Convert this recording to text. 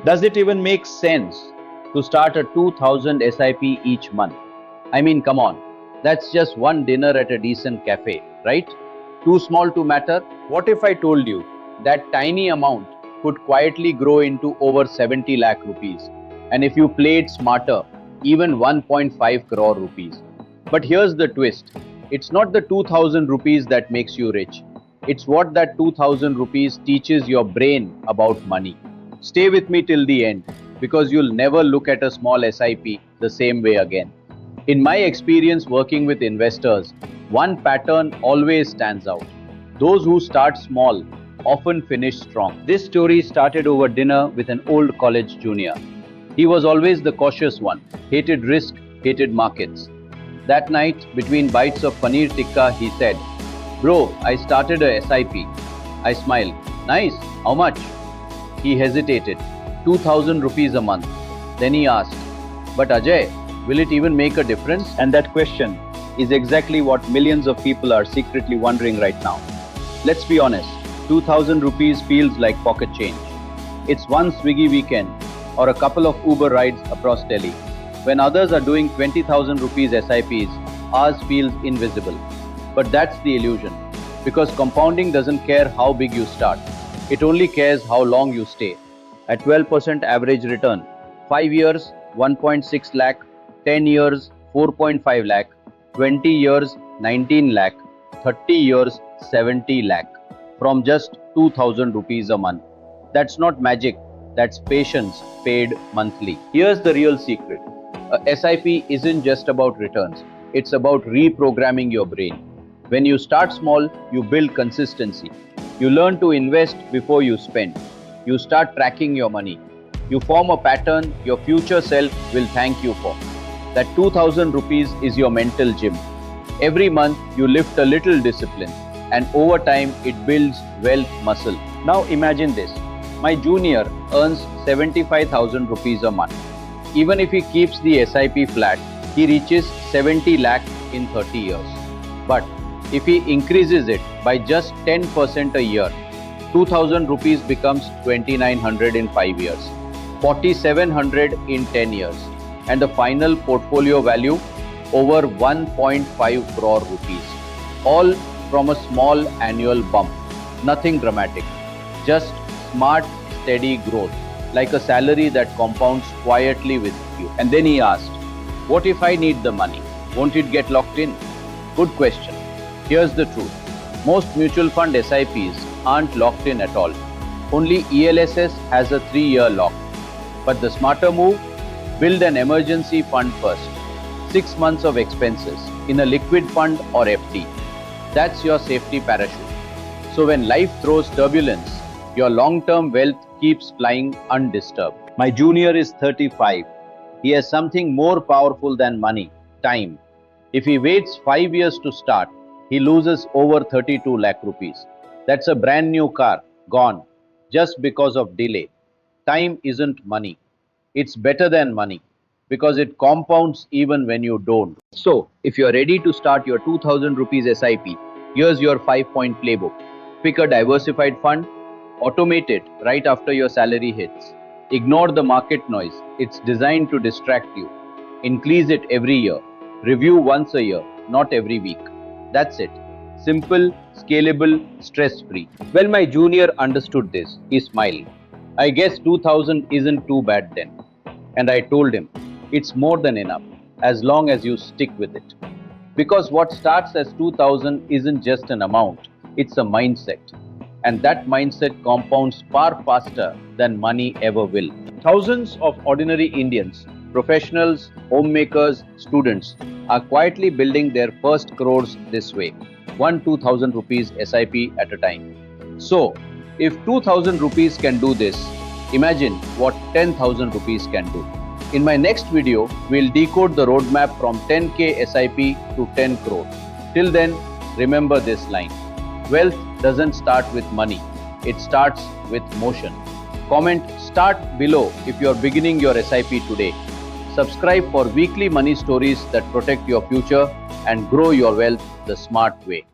Does it even make sense to start a 2000 SIP each month? I mean, come on. That's just one dinner at a decent cafe, right? Too small to matter? What if I told you that tiny amount could quietly grow into over 70 lakh rupees? And if you played smarter, even 1.5 crore rupees. But here's the twist. It's not the 2000 rupees that makes you rich. It's what that 2000 rupees teaches your brain about money. Stay with me till the end because you'll never look at a small SIP the same way again. In my experience working with investors, one pattern always stands out. Those who start small often finish strong. This story started over dinner with an old college junior. He was always the cautious one, hated risk, hated markets. That night, between bites of paneer tikka, he said, "Bro, I started a SIP." I smiled. "Nice, how much?" He hesitated. 2000 rupees a month. Then he asked, "But Ajay, will it even make a difference?" And that question is exactly what millions of people are secretly wondering right now. Let's be honest, 2000 rupees feels like pocket change. It's one Swiggy weekend or a couple of Uber rides across Delhi. When others are doing 20,000 rupees SIPs, ours feels invisible. But that's the illusion, because compounding doesn't care how big you start. It only cares how long you stay. At 12% average return, 5 years, 1.6 lakh, 10 years, 4.5 lakh, 20 years, 19 lakh, 30 years, 70 lakh, from just 2000 rupees a month. That's not magic, that's patience paid monthly. Here's the real secret. A SIP isn't just about returns, it's about reprogramming your brain. When you start small, you build consistency. You learn to invest before you spend. You start tracking your money. You form a pattern your future self will thank you for. That 2000 rupees is your mental gym. Every month you lift a little discipline, and over time it builds wealth muscle. Now imagine this. My junior earns 75,000 rupees a month. Even if he keeps the SIP flat, he reaches 70 lakh in 30 years. But if he increases it by just 10% a year, 2000 rupees becomes 2900 in 5 years, 4700 in 10 years, and the final portfolio value over 1.5 crore rupees. All from a small annual bump. Nothing dramatic. Just smart, steady growth, like a salary that compounds quietly with you. And then he asked, "What if I need the money? Won't it get locked in?" Good question. Here's the truth. Most mutual fund SIPs aren't locked in at all. Only ELSS has a 3-year lock. But the smarter move? Build an emergency fund first. 6 months of expenses in a liquid fund or FD. That's your safety parachute. So when life throws turbulence, your long-term wealth keeps flying undisturbed. My junior is 35. He has something more powerful than money, time. If he waits 5 years to start, he loses over 32 lakh rupees. That's a brand new car, gone, just because of delay. Time isn't money. It's better than money, because it compounds even when you don't. So, if you're ready to start your 2000 rupees SIP, here's your 5-point playbook. Pick a diversified fund, automate it right after your salary hits. Ignore the market noise, it's designed to distract you. Increase it every year. Review once a year, not every week. That's it. Simple, scalable, stress-free. Well, my junior understood this. He smiled. "I guess 2000 isn't too bad then." And I told him, "It's more than enough, as long as you stick with it." Because what starts as 2000 isn't just an amount, it's a mindset. And that mindset compounds far faster than money ever will. Thousands of ordinary Indians, professionals, homemakers, students are quietly building their first crores this way, 1-2000 rupees SIP at a time. So, if 2000 rupees can do this, imagine what 10,000 rupees can do. In my next video, we'll decode the roadmap from 10k SIP to 10 crore. Till then, remember this line. Wealth doesn't start with money, it starts with motion. Comment "Start" below if you're beginning your SIP today. Subscribe for weekly money stories that protect your future and grow your wealth the smart way.